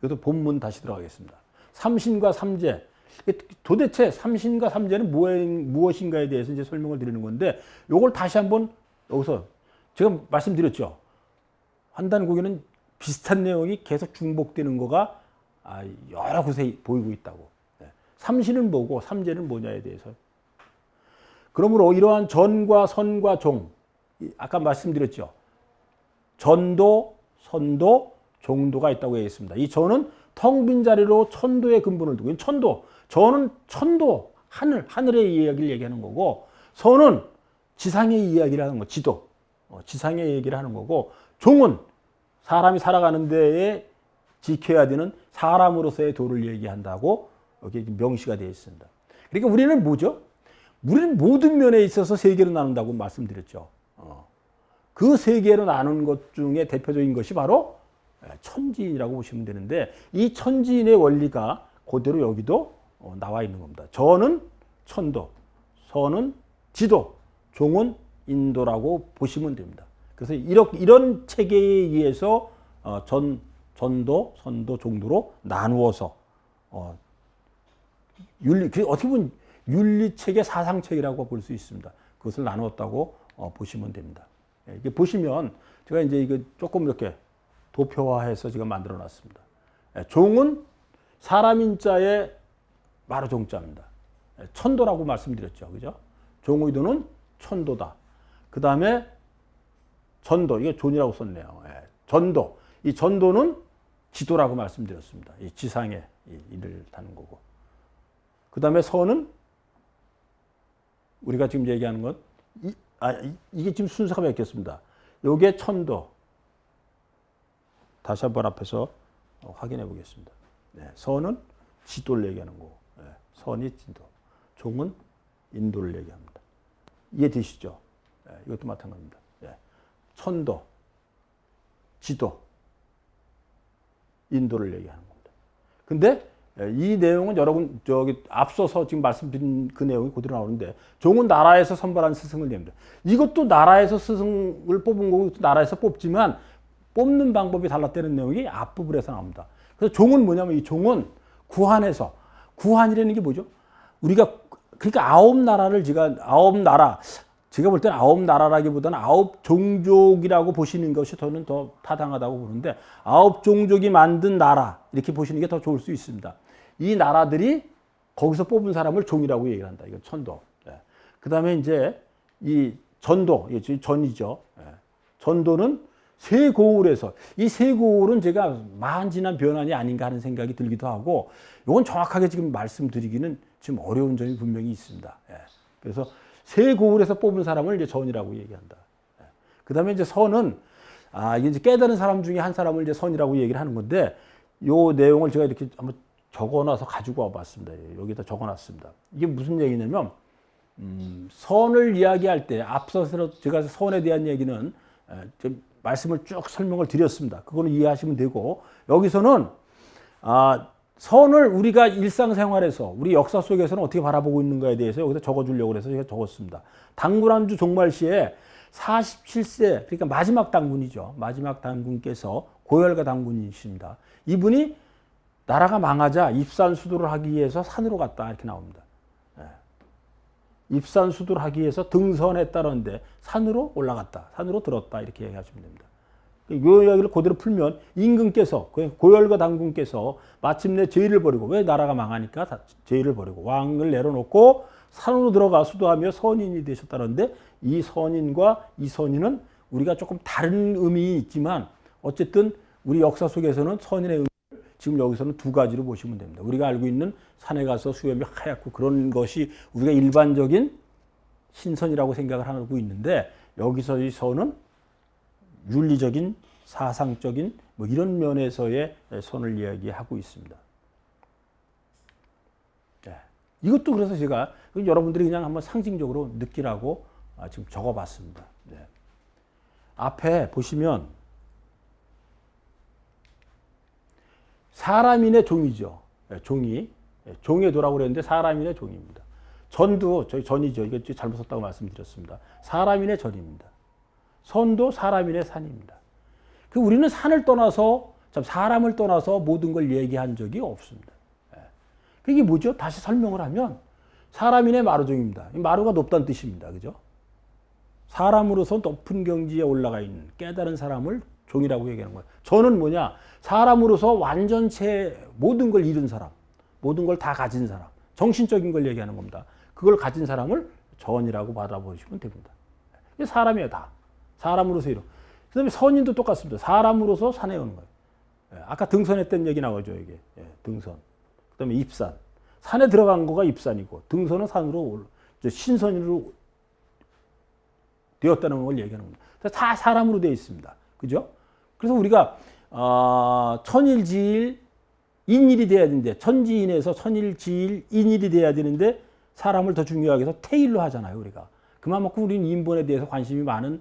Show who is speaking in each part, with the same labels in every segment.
Speaker 1: 이것도 본문 다시 들어가겠습니다. 삼신과 삼재. 도대체 삼신과 삼재는 무엇인가에 대해서 이제 설명을 드리는 건데, 요걸 다시 한번 여기서 제가 말씀드렸죠. 환단고개는 비슷한 내용이 계속 중복되는 거가 여러 곳에 보이고 있다고. 삼신은 뭐고 삼재는 뭐냐에 대해서. 그러므로 이러한 전과 선과 종, 아까 말씀드렸죠. 전도, 선도, 종도가 있다고 했습니다. 이 전은 텅 빈 자리로 천도의 근본을 두고, 천도, 전은 천도, 하늘의 이야기를 얘기하는 거고, 선은 지상의 이야기를 하는 거, 지도, 지상의 얘기를 하는 거고, 종은 사람이 살아가는 데에 지켜야 되는 사람으로서의 도를 얘기한다고 여기 명시가 되어 있습니다. 그러니까 우리는 뭐죠? 우리는 모든 면에 있어서 세 개로 나눈다고 말씀드렸죠. 그 세 개로 나눈 것 중에 대표적인 것이 바로 천지인이라고 보시면 되는데, 이 천지인의 원리가 그대로 여기도 나와 있는 겁니다. 전은 천도, 선은 지도, 종은 인도라고 보시면 됩니다. 그래서 이런 체계에 의해서 전도, 선도, 종도로 나누어서 어떻게 보면 윤리체계, 사상체계라고 볼 수 있습니다. 그것을 나누었다고 보시면 됩니다. 이게 보시면 제가 이제 이거 조금 이렇게 도표화해서 지금 만들어 놨습니다. 종은 사람인자의 마루 종자입니다. 천도라고 말씀드렸죠. 그죠? 종의도는 천도다. 그 다음에 전도, 이게 존이라고 썼네요. 전도. 이 전도는 지도라고 말씀드렸습니다. 이 지상에 일을 하는 거고. 그 다음에 선은 우리가 지금 얘기하는 것, 이게 지금 순서가 바뀌었습니다. 요게 천도. 다시 한번 앞에서 확인해 보겠습니다. 선은 지도를 얘기하는 거고, 선이 지도. 종은 인도를 얘기합니다. 이해되시죠? 이것도 마찬가지입니다. 천도, 지도, 인도를 얘기하는 겁니다. 근데 이 내용은 여러분 앞서서 지금 말씀드린 그 내용이 그대로 나오는데, 종은 나라에서 선발한 스승을 냅니다. 이것도 나라에서 스승을 뽑은 거고 나라에서 뽑지만 뽑는 방법이 달랐다는 내용이 앞부분에서 나옵니다. 그래서 종은 뭐냐면, 이 종은 구한에서, 구한이라는 게 뭐죠? 우리가 그러니까 제가 볼 때는 9나라라기보다는 9종족이라고 보시는 것이 저는 더 타당하다고 보는데, 9종족이 만든 나라 이렇게 보시는 게 더 좋을 수 있습니다. 이 나라들이 거기서 뽑은 사람을 종이라고 얘기를 한다. 이건 천도. 그 다음에 이제 이 전도, 전이죠. 전도는 세고울에서, 이 세고울은 제가 만지난 변환이 아닌가 하는 생각이 들기도 하고, 이건 정확하게 지금 말씀드리기는 지금 어려운 점이 분명히 있습니다. 그래서 세고울에서 뽑은 사람을 이제 전이라고 얘기한다. 그 다음에 이제 선은, 이게 이제 깨달은 사람 중에 한 사람을 이제 선이라고 얘기를 하는 건데, 요 내용을 제가 이렇게 한번 적어놔서 가지고 와봤습니다. 여기다 적어놨습니다. 이게 무슨 얘기냐면, 선을 이야기할 때, 앞서서 제가 선에 대한 얘기는 좀 말씀을 쭉 설명을 드렸습니다. 그거는 이해하시면 되고, 여기서는, 선을 우리가 일상생활에서, 우리 역사 속에서는 어떻게 바라보고 있는가에 대해서 여기서 적어주려고 해서 제가 적었습니다. 당군안주 종말시에 47세, 그러니까 마지막 당군이죠. 마지막 당군께서 고열가 당군이십니다. 이분이 나라가 망하자 입산수도를 하기 위해서 산으로 갔다, 이렇게 나옵니다. 입산수도를 하기 위해서 등선했다는데 산으로 올라갔다, 산으로 들었다, 이렇게 얘기하시면 됩니다. 이 이야기를 그대로 풀면 임금께서, 고열가 당군께서 마침내 제의를 버리고, 왜 나라가 망하니까 제의를 버리고 왕을 내려놓고 산으로 들어가 수도하며 선인이 되셨다는데, 이 선인과 이 선인은 우리가 조금 다른 의미가 있지만 어쨌든 우리 역사 속에서는 선인의 의미를 지금 여기서는 두 가지로 보시면 됩니다. 우리가 알고 있는 산에 가서 수염이 하얗고 그런 것이 우리가 일반적인 신선이라고 생각을 하고 있는데, 여기서 이 선은 윤리적인, 사상적인 뭐 이런 면에서의 선을 이야기하고 있습니다. 이것도 그래서 제가 여러분들이 그냥 한번 상징적으로 느끼라고 지금 적어봤습니다. 앞에 보시면 사람인의 종이죠. 종의 도라고 그랬는데 사람인의 종입니다. 전도 저희 전이죠. 이거 잘못 썼다고 말씀드렸습니다. 사람인의 전입니다. 선도 사람인의 산입니다. 우리는 산을 떠나서 참 사람을 떠나서 모든 걸 얘기한 적이 없습니다. 그게 뭐죠? 다시 설명을 하면 사람인의 마루종입니다. 마루가 높다는 뜻입니다. 그죠? 사람으로서 높은 경지에 올라가 있는 깨달은 사람을 종이라고 얘기하는 거예요. 저는 뭐냐? 사람으로서 완전체 모든 걸 잃은 사람, 모든 걸 다 가진 사람, 정신적인 걸 얘기하는 겁니다. 그걸 가진 사람을 전이라고 받아보시면 됩니다. 사람이에요, 다. 사람으로서 이런. 그 다음에 선인도 똑같습니다. 사람으로서 산에 오는 거예요. 아까 등선했던 얘기 나오죠, 이게. 등선. 그 다음에 입산. 산에 들어간 거가 입산이고, 등선은 산으로, 신선으로 되었다는 걸 얘기하는 겁니다. 다 사람으로 되어 있습니다. 그죠? 그래서 우리가, 천일지일, 인일이 돼야 되는데, 천지인에서 천일지일, 인일이 돼야 되는데, 사람을 더 중요하게 해서 태일로 하잖아요, 우리가. 그만큼 우리는 인본에 대해서 관심이 많은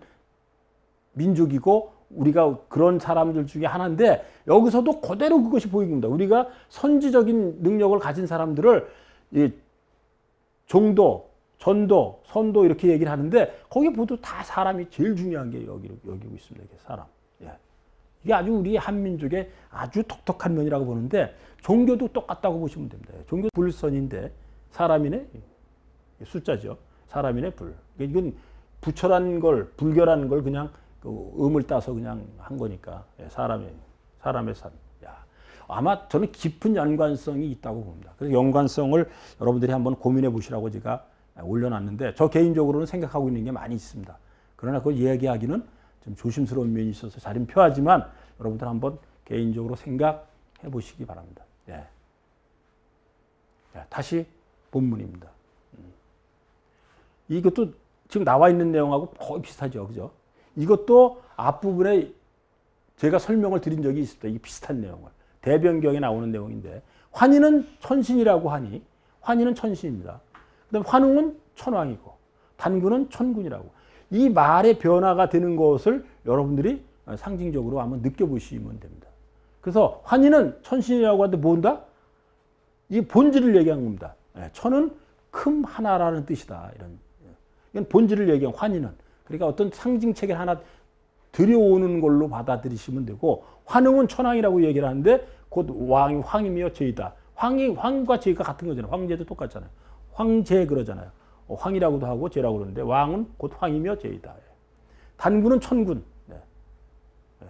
Speaker 1: 민족이고, 우리가 그런 사람들 중에 하나인데, 여기서도 그대로 그것이 보이는 겁니다. 우리가 선지적인 능력을 가진 사람들을 종도, 전도, 선도 이렇게 얘기를 하는데, 거기 모두 다 사람이 제일 중요한 게 여기고 있습니다. 이게 사람. 이게 아주 우리 한민족의 아주 독특한 면이라고 보는데, 종교도 똑같다고 보시면 됩니다. 종교 불선인데, 사람이네 숫자죠. 사람이네 불. 이건 부처란 걸, 불교라는 걸 그냥 음을 따서 그냥 한 거니까. 사람의 산. 아마 저는 깊은 연관성이 있다고 봅니다. 그래서 연관성을 여러분들이 한번 고민해 보시라고 제가 올려놨는데, 저 개인적으로는 생각하고 있는 게 많이 있습니다. 그러나 그걸 이야기하기는 좀 조심스러운 면이 있어서 잘 표하지만 여러분들 한번 개인적으로 생각해 보시기 바랍니다. 다시 본문입니다. 이것도 지금 나와 있는 내용하고 거의 비슷하죠. 그죠? 이것도 앞부분에 제가 설명을 드린 적이 있습니다. 이 비슷한 내용을. 대변경에 나오는 내용인데, 환희는 천신이라고 하니, 환희는 천신입니다. 그 다음에 환웅은 천왕이고, 단군은 천군이라고. 이 말의 변화가 되는 것을 여러분들이 상징적으로 한번 느껴보시면 됩니다. 그래서 환희는 천신이라고 하는데 뭔다? 이 본질을 얘기하는 겁니다. 천은 큼 하나라는 뜻이다. 이건 본질을 얘기한 환희는. 그러니까 어떤 상징체계 하나 들여오는 걸로 받아들이시면 되고, 환웅은 천왕이라고 얘기를 하는데 곧 왕이 황이며 제이다. 황과 제가 같은 거잖아요. 황제도 똑같잖아요. 황제 그러잖아요. 황이라고도 하고 제라고 그러는데, 왕은 곧 황이며 제이다. 단군은 천군.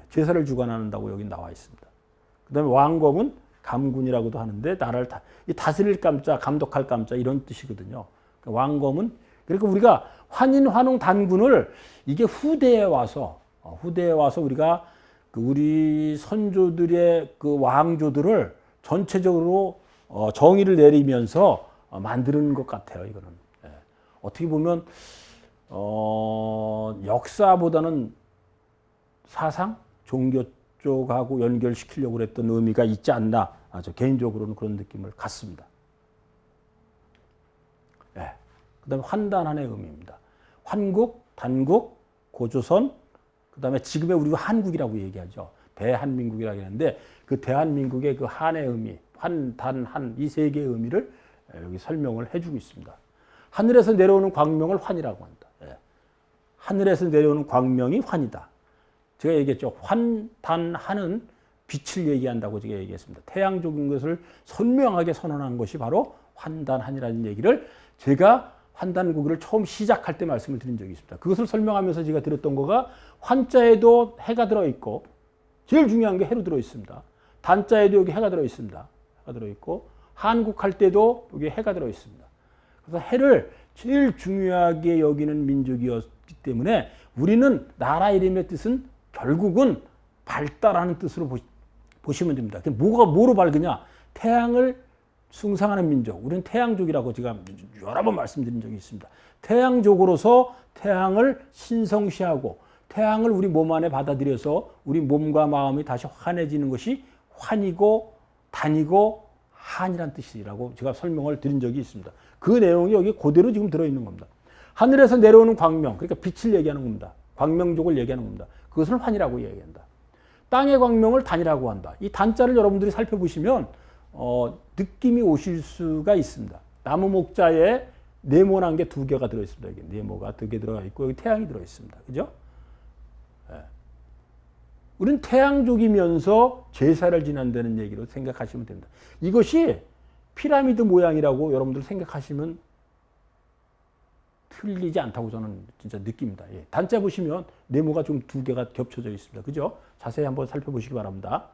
Speaker 1: 제사를 주관한다고 여기 나와 있습니다. 그 다음에 왕검은 감군이라고도 하는데, 나라를 다스릴 감자, 감독할 감자 이런 뜻이거든요. 왕검은, 그러니까 우리가 환인, 환웅, 단군을 이게 후대에 와서 우리가 우리 선조들의 그 왕조들을 전체적으로 정의를 내리면서 만드는 것 같아요. 이거는 어떻게 보면 역사보다는 사상, 종교 쪽하고 연결시키려고 했던 의미가 있지 않나. 저 개인적으로는 그런 느낌을 갖습니다. 그다음에 환단한의 의미입니다. 환국, 단국, 고조선, 그다음에 지금의 우리가 한국이라고 얘기하죠. 대한민국이라고 하는데, 그 대한민국의 그 한의 의미, 환, 단, 한 이 세 개의 의미를 여기 설명을 해주고 있습니다. 하늘에서 내려오는 광명을 환이라고 한다. 하늘에서 내려오는 광명이 환이다. 제가 얘기했죠. 환, 단, 한은 빛을 얘기한다고 제가 얘기했습니다. 태양적인 것을 선명하게 선언한 것이 바로 환단한이라는 얘기를 제가 환단구기를 처음 시작할 때 말씀을 드린 적이 있습니다. 그것을 설명하면서 제가 드렸던 거가, 환자에도 해가 들어있고, 제일 중요한 게 해로 들어있습니다. 단자에도 여기 해가 들어있습니다. 해가 들어있고, 한국할 때도 여기 해가 들어있습니다. 그래서 해를 제일 중요하게 여기는 민족이었기 때문에, 우리는 나라 이름의 뜻은 결국은 밝다라는 뜻으로 보시면 됩니다. 뭐로 밝으냐? 태양을 숭상하는 민족. 우리는 태양족이라고 제가 여러 번 말씀드린 적이 있습니다. 태양족으로서 태양을 신성시하고, 태양을 우리 몸 안에 받아들여서 우리 몸과 마음이 다시 환해지는 것이 환이고 단이고 한이란 뜻이라고 제가 설명을 드린 적이 있습니다. 그 내용이 여기 그대로 지금 들어있는 겁니다. 하늘에서 내려오는 광명, 그러니까 빛을 얘기하는 겁니다. 광명족을 얘기하는 겁니다. 그것을 환이라고 얘기한다. 땅의 광명을 단이라고 한다. 이 단자를 여러분들이 살펴보시면 느낌이 오실 수가 있습니다. 나무 목자에 네모난 게 두 개가 들어있습니다. 여기 네모가 두 개 들어가 있고, 여기 태양이 들어있습니다. 그죠? 우리는 태양족이면서 제사를 지낸다는 얘기로 생각하시면 됩니다. 이것이 피라미드 모양이라고 여러분들 생각하시면 틀리지 않다고 저는 진짜 느낍니다. 예. 단자 보시면 네모가 좀 두 개가 겹쳐져 있습니다. 그죠? 자세히 한번 살펴보시기 바랍니다.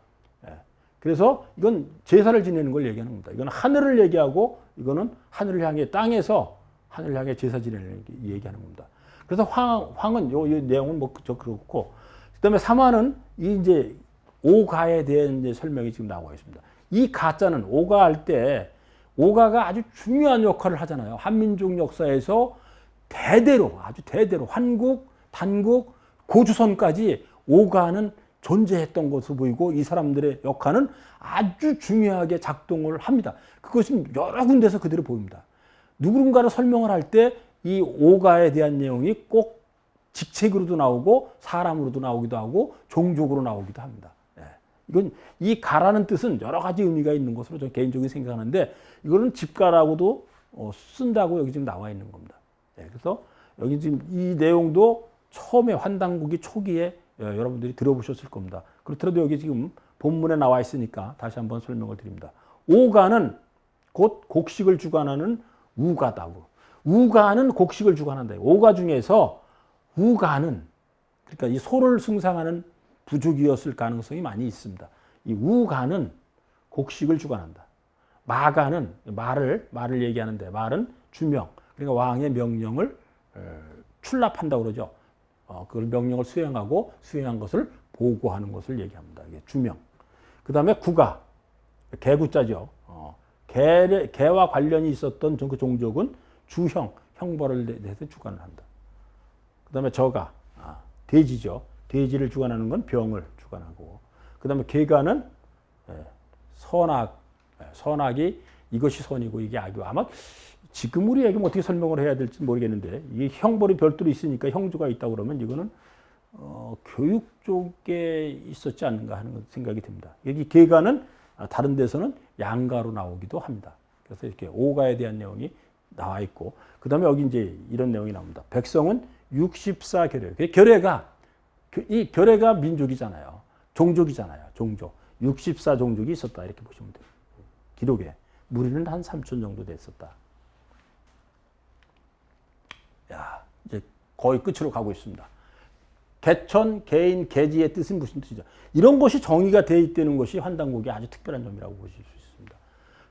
Speaker 1: 예. 그래서 이건 제사를 지내는 걸 얘기하는 겁니다. 이건 하늘을 얘기하고 이거는 하늘을 향해 땅에서 하늘을 향해 제사 지내는 얘기하는 겁니다. 그래서 황은 요 내용은 뭐 그렇고, 그다음에 삼화는 이 이제 오가에 대한 이제 설명이 지금 나오고 있습니다. 이 가자는 오가할 때 오가가 아주 중요한 역할을 하잖아요. 한민족 역사에서 대대로 아주 대대로 환국, 단국, 고주선까지 오가는 존재했던 것으로 보이고 이 사람들의 역할은 아주 중요하게 작동을 합니다. 그것은 여러 군데서 그대로 보입니다. 누군가를 설명을 할 때 이 오가에 대한 내용이 꼭 직책으로도 나오고 사람으로도 나오기도 하고 종족으로 나오기도 합니다. 예. 이건 이 가라는 뜻은 여러 가지 의미가 있는 것으로 저 개인적으로 생각하는데 이거는 집가라고도 쓴다고 여기 지금 나와 있는 겁니다. 예. 그래서 여기 지금 이 내용도 처음에 환단국이 초기에 여러분들이 들어보셨을 겁니다. 그렇더라도 여기 지금 본문에 나와 있으니까 다시 한번 설명을 드립니다. 오가는 곧 곡식을 주관하는 우가다고. 우가는 곡식을 주관한다. 오가 중에서 우가는, 그러니까 이 소를 승상하는 부족이었을 가능성이 많이 있습니다. 이 우가는 곡식을 주관한다. 마가는 말을 얘기하는데 말은 주명, 그러니까 왕의 명령을 출납한다고 그러죠. 그걸 명령을 수행하고 수행한 것을 보고하는 것을 얘기합니다. 이게 주명. 그 다음에 구가, 개구자죠. 개와 관련이 있었던 그 종족은 주형, 형벌을 내서 주관을 한다. 그 다음에 저가, 돼지죠. 돼지를 주관하는 건 병을 주관하고. 그 다음에 개가는 선악이 이것이 선이고 이게 악이고. 아마 지금 우리 얘기면 어떻게 설명을 해야 될지 모르겠는데 이 형벌이 별도로 있으니까 형주가 있다고 그러면 이거는 교육 쪽에 있었지 않는가 하는 생각이 듭니다. 여기 개가는 다른 데서는 양가로 나오기도 합니다. 그래서 이렇게 오가에 대한 내용이 나와 있고, 그 다음에 여기 이제 이런 내용이 나옵니다. 백성은 64결례. 이 결례가 민족이잖아요. 종족이잖아요. 종족. 64종족이 있었다. 이렇게 보시면 돼요. 기록에. 무리는 한 3천 정도 됐었다. 야, 이제 거의 끝으로 가고 있습니다. 개천, 개인, 개지의 뜻은 무슨 뜻이죠? 이런 것이 정의가 되어 있다는 것이 환단국의 아주 특별한 점이라고 보실 수 있습니다.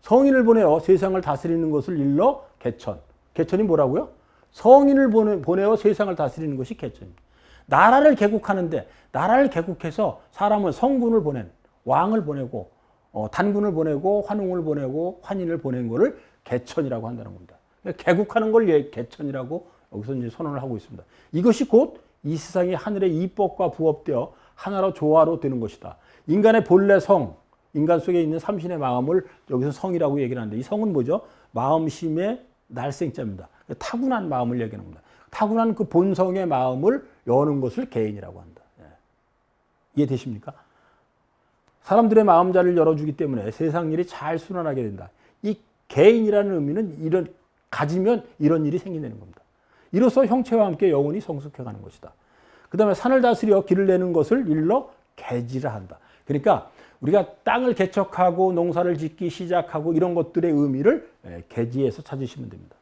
Speaker 1: 성인을 보내어 세상을 다스리는 것을 일러 개천. 개천이 뭐라고요? 성인을 보내어 세상을 다스리는 것이 개천입니다. 나라를 개국하는데 나라를 개국해서 사람을 성군을 보낸, 왕을 보내고 단군을 보내고 환웅을 보내고 환인을 보낸 것을 개천이라고 한다는 겁니다. 개국하는 걸 개천이라고 여기서 이제 선언을 하고 있습니다. 이것이 곧 이 세상이 하늘의 이법과 부업되어 하나로 조화로 되는 것이다. 인간의 본래 성, 인간 속에 있는 삼신의 마음을 여기서 성이라고 얘기를 하는데 이 성은 뭐죠? 마음심의 날생자입니다. 타고난 마음을 얘기하는 겁니다. 타고난 그 본성의 마음을 여는 것을 개인이라고 한다. 이해되십니까? 사람들의 마음자를 열어주기 때문에 세상 일이 잘 순환하게 된다. 이 개인이라는 의미는 가지면 이런 일이 생기는 겁니다. 이로써 형체와 함께 영혼이 성숙해가는 것이다. 그 다음에 산을 다스려 길을 내는 것을 일러 개지라 한다. 그러니까 우리가 땅을 개척하고 농사를 짓기 시작하고 이런 것들의 의미를 개지에서 찾으시면 됩니다.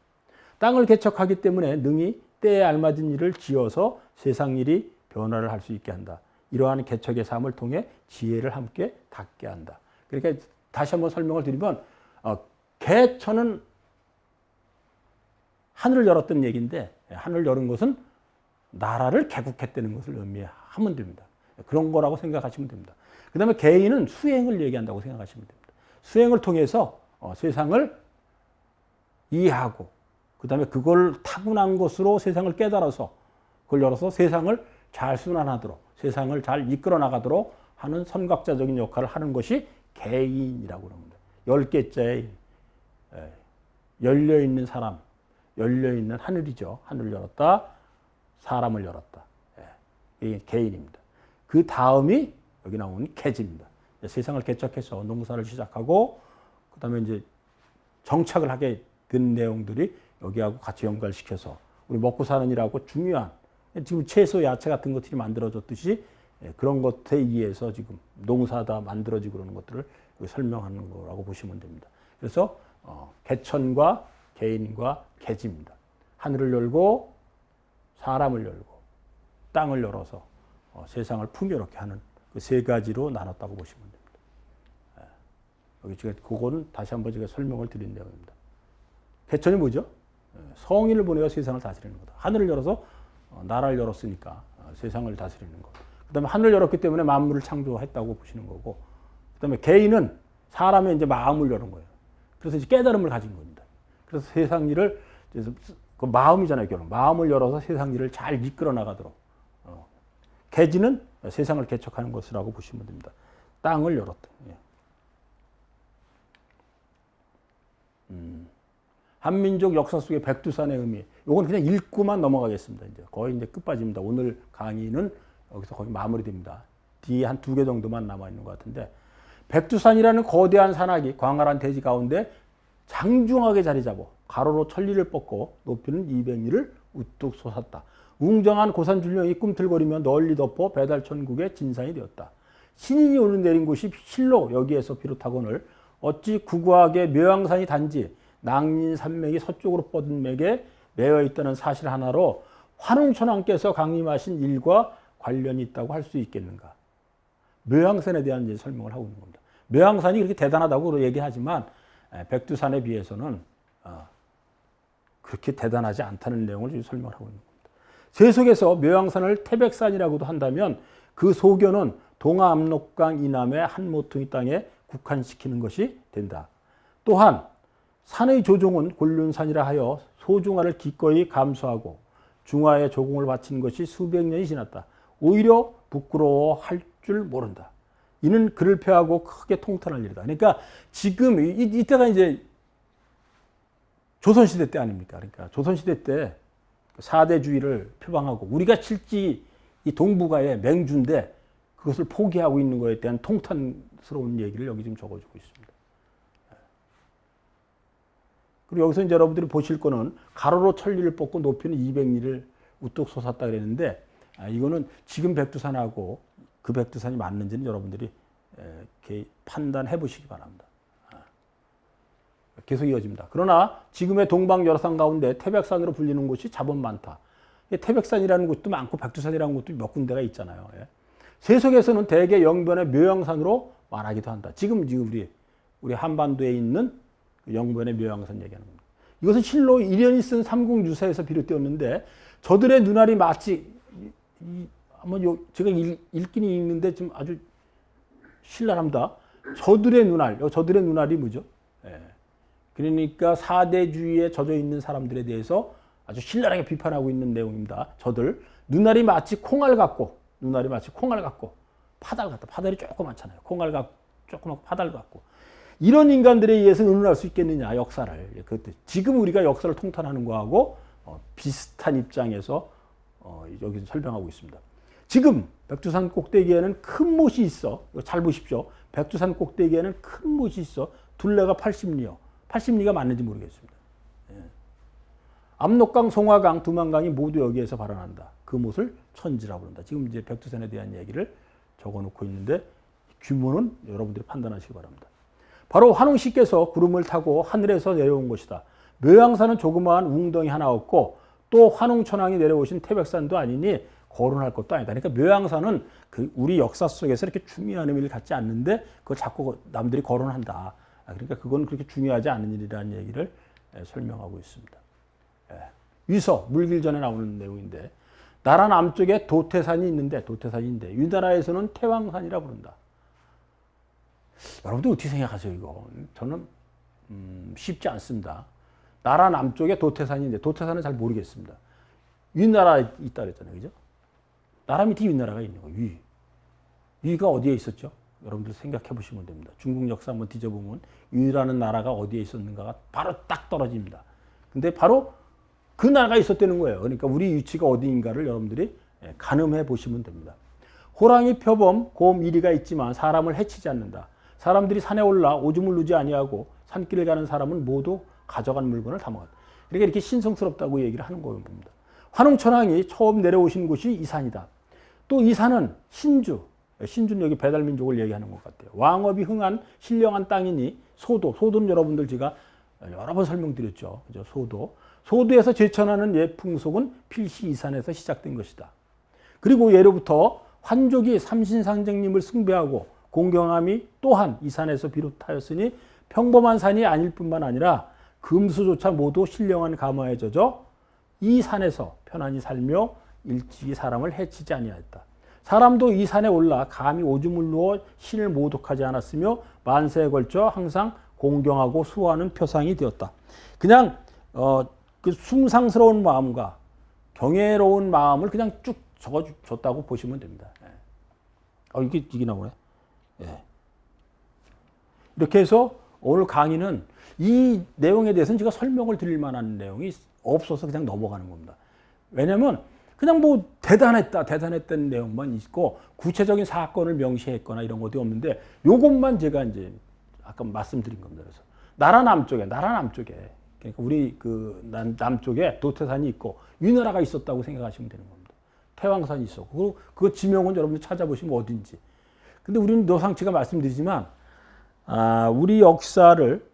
Speaker 1: 땅을 개척하기 때문에 능히 때에 알맞은 일을 지어서 세상 일이 변화를 할 수 있게 한다. 이러한 개척의 삶을 통해 지혜를 함께 닦게 한다. 그러니까 다시 한번 설명을 드리면 개천은 하늘을 열었던 얘기인데 하늘을 여는 것은 나라를 개국했다는 것을 의미하면 됩니다. 그런 거라고 생각하시면 됩니다. 그 다음에 개인은 수행을 얘기한다고 생각하시면 됩니다. 수행을 통해서 세상을 이해하고 그 다음에 그걸 타고난 것으로 세상을 깨달아서 그걸 열어서 세상을 잘 순환하도록 세상을 잘 이끌어 나가도록 하는 선각자적인 역할을 하는 것이 개인이라고 합니다. 10개자의 열려있는 사람, 열려있는 하늘이죠. 하늘을 열었다. 사람을 열었다. 이게 개인입니다. 그 다음이 여기 나오는 개지입니다. 세상을 개척해서 농사를 시작하고 그 다음에 이제 정착을 하게 된 내용들이 여기하고 같이 연결시켜서 우리 먹고 사는 일하고 중요한 지금 채소, 야채 같은 것들이 만들어졌듯이 그런 것에 의해서 지금 농사다 만들어지고 그러는 것들을 설명하는 거라고 보시면 됩니다. 그래서 개천과 개인과 개지입니다. 하늘을 열고 사람을 열고 땅을 열어서 세상을 풍요롭게 하는 그 세 가지로 나눴다고 보시면 됩니다. 여기 제가 그거는 다시 한번 제가 설명을 드린 내용입니다. 개천이 뭐죠? 성인을 보내어 세상을 다스리는 거다. 하늘을 열어서 나라를 열었으니까 세상을 다스리는 거. 그다음에 하늘을 열었기 때문에 만물을 창조했다고 보시는 거고, 그다음에 개인은 사람의 이제 마음을 여는 거예요. 그래서 이제 깨달음을 가진 겁니다. 그래서 세상 일을 그 마음이잖아요, 결론. 마음을 열어서 세상 일을 잘 이끌어 나가도록. 개지는 세상을 개척하는 것이라고 보시면 됩니다. 땅을 열었다. 한민족 역사 속의 백두산의 의미. 이건 그냥 읽고만 넘어가겠습니다. 이제 거의 이제 끝까지입니다. 오늘 강의는 여기서 거의 마무리됩니다. 뒤에 한 2개 정도만 남아 있는 것 같은데, 백두산이라는 거대한 산악이 광활한 대지 가운데 장중하게 자리 잡아 가로로 천리를 뻗고 높이는 200리를 우뚝 솟았다. 웅장한 고산 줄령이 꿈틀거리며 널리 덮어 배달천국의 진산이 되었다. 신인이 오르 내린 곳이 실로 여기에서 비롯하거늘 어찌 구구하게 묘양산이 단지 낭린산맥이 서쪽으로 뻗은 맥에 매여 있다는 사실 하나로 환웅천왕께서 강림하신 일과 관련이 있다고 할 수 있겠는가. 묘양산에 대한 이제 설명을 하고 있는 겁니다. 묘양산이 그렇게 대단하다고 얘기하지만 백두산에 비해서는 그렇게 대단하지 않다는 내용을 지금 설명을 하고 있는 겁니다. 세속에서 묘양산을 태백산이라고도 한다면 그 소견은 동아압록강 이남의 한 모퉁이 땅에 국한시키는 것이 된다. 또한 산의 조종은 곤륜산이라 하여 소중화를 기꺼이 감수하고 중화에 조공을 바친 것이 수백 년이 지났다. 오히려 부끄러워할 줄 모른다. 이는 그를 폐하고 크게 통탄할 일이다. 그러니까 지금 이때가 이제 조선시대 때 아닙니까? 그러니까 조선시대 때 사대주의를 표방하고 우리가 실제 이 동북아의 맹주인데 그것을 포기하고 있는 것에 대한 통탄스러운 얘기를 여기 지금 적어주고 있습니다. 그리고 여기서 이제 여러분들이 보실 거는 가로로 천리를 뻗고 높이는 200리를 우뚝 솟았다 그랬는데, 이거는 지금 백두산하고 그 백두산이 맞는지는 여러분들이 이렇게 판단해 보시기 바랍니다. 계속 이어집니다. 그러나 지금의 동방열산 가운데 태백산으로 불리는 곳이 자본 많다. 태백산이라는 곳도 많고 백두산이라는 곳도 몇 군데가 있잖아요. 세속에서는 대개 영변의 묘양산으로 말하기도 한다. 지금 우리 한반도에 있는 영변의 묘양산 얘기하는 겁니다. 이것은 실로 이련이 쓴 삼국유사에서 비롯되었는데 저들의 눈알이 마치 제가 읽긴 읽는데 좀 아주 신랄합니다. 저들의 눈알이 뭐죠? 그러니까 사대주의에 젖어 있는 사람들에 대해서 아주 신랄하게 비판하고 있는 내용입니다. 저들 눈알이 마치 콩알 같고 파달 같다. 파달이 조그맣잖아요. 콩알 같고 조그맣고 파달 같고 이런 인간들에 의해서 의논할 수 있겠느냐 역사를. 지금 우리가 역사를 통탄하는 거하고 비슷한 입장에서 여기서 설명하고 있습니다. 지금 백두산 꼭대기에는 큰 못이 있어. 잘 보십시오. 백두산 꼭대기에는 큰 못이 있어. 둘레가 80리요. 80리가 맞는지 모르겠습니다. 압록강, 송화강, 두만강이 모두 여기에서 발원한다. 그 못을 천지라고 부른다. 지금 이제 백두산에 대한 얘기를 적어놓고 있는데 규모는 여러분들이 판단하시기 바랍니다. 바로 환웅씨께서 구름을 타고 하늘에서 내려온 것이다. 묘양산은 조그마한 웅덩이 하나 없고 또 환웅천왕이 내려오신 태백산도 아니니 거론할 것도 아니다. 그러니까 묘양산은 우리 역사 속에서 이렇게 중요한 의미를 갖지 않는데 그걸 자꾸 남들이 거론한다. 그러니까 그건 그렇게 중요하지 않은 일이라는 얘기를 설명하고 있습니다. 위서, 물길 전에 나오는 내용인데 나라 남쪽에 도태산이 있는데 이 나라에서는 태왕산이라 부른다. 여러분들 어떻게 생각하세요, 이거? 저는 쉽지 않습니다. 나라 남쪽에 도태산이 있는데 도태산은 잘 모르겠습니다. 위나라에 있다 그랬잖아요, 그죠? 나라 밑에 위나라가 있는 거예요. 위가 어디에 있었죠? 여러분들 생각해 보시면 됩니다. 중국 역사 한번 뒤져보면 위라는 나라가 어디에 있었는가가 바로 딱 떨어집니다. 근데 바로 그 나라가 있었다는 거예요. 그러니까 우리 위치가 어디인가를 여러분들이 가늠해 보시면 됩니다. 호랑이, 표범, 곰, 이리가 있지만 사람을 해치지 않는다. 사람들이 산에 올라 오줌을 누지 아니하고 산길을 가는 사람은 모두 가져간 물건을 다 먹었다. 그러니까 이렇게 신성스럽다고 얘기를 하는 겁니다. 환웅천왕이 처음 내려오신 곳이 이 산이다. 또 이 산은 신주는 여기 배달민족을 얘기하는 것 같아요. 왕업이 흥한 신령한 땅이니 소도는 여러분들 제가 여러 번 설명드렸죠. 그죠? 소도에서 제천하는 옛 풍속은 필시 이 산에서 시작된 것이다. 그리고 예로부터 환족이 삼신상정님을 숭배하고 공경함이 또한 이 산에서 비롯하였으니 평범한 산이 아닐 뿐만 아니라 금수조차 모두 신령한 감화에 젖어 이 산에서 편안히 살며 일찍이 사람을 해치지 아니하였다. 사람도 이 산에 올라 감히 오줌을 누어 신을 모독하지 않았으며 만세에 걸쳐 항상 공경하고 수호하는 표상이 되었다. 그냥 그 숭상스러운 마음과 경외로운 마음을 그냥 쭉 적어줬다고 보시면 됩니다. 이게 나오네. 예. 이렇게 해서 오늘 강의는 이 내용에 대해서는 제가 설명을 드릴 만한 내용이 없어서 그냥 넘어가는 겁니다. 왜냐면 그냥 뭐 대단했다는 내용만 있고 구체적인 사건을 명시했거나 이런 것도 없는데 요것만 제가 이제 아까 말씀드린 겁니다. 그래서 나라 남쪽에 그러니까 우리 그 남쪽에 도태산이 있고 위나라가 있었다고 생각하시면 되는 겁니다. 태왕산이 있었고 그리고 그 지명은 여러분들 찾아보시면 어딘지. 근데 우리는 노상치가 말씀드리지만 우리 역사를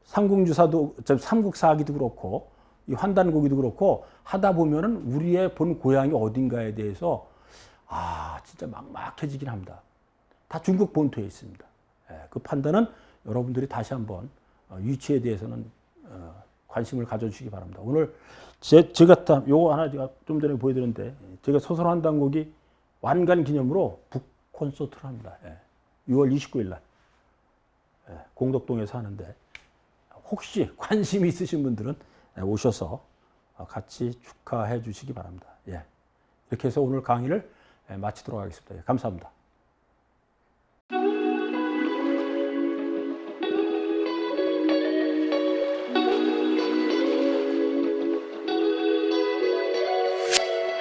Speaker 1: 삼국사기도 그렇고 이 환단고기도 그렇고 하다 보면은 우리의 본 고향이 어딘가에 대해서 진짜 막막해지긴 합니다. 다 중국 본토에 있습니다. 그 판단은 여러분들이 다시 한번 위치에 대해서는 관심을 가져주시기 바랍니다. 오늘 제가 요거 하나 제가 좀 전에 보여드렸는데 제가 소설 환단고기 완간 기념으로 북 콘서트를 합니다. 6월 29일 날 공덕동에서 하는데 혹시 관심이 있으신 분들은 오셔서 같이 축하해 주시기 바랍니다. 이렇게 해서 오늘 강의를 마치도록 하겠습니다. 감사합니다.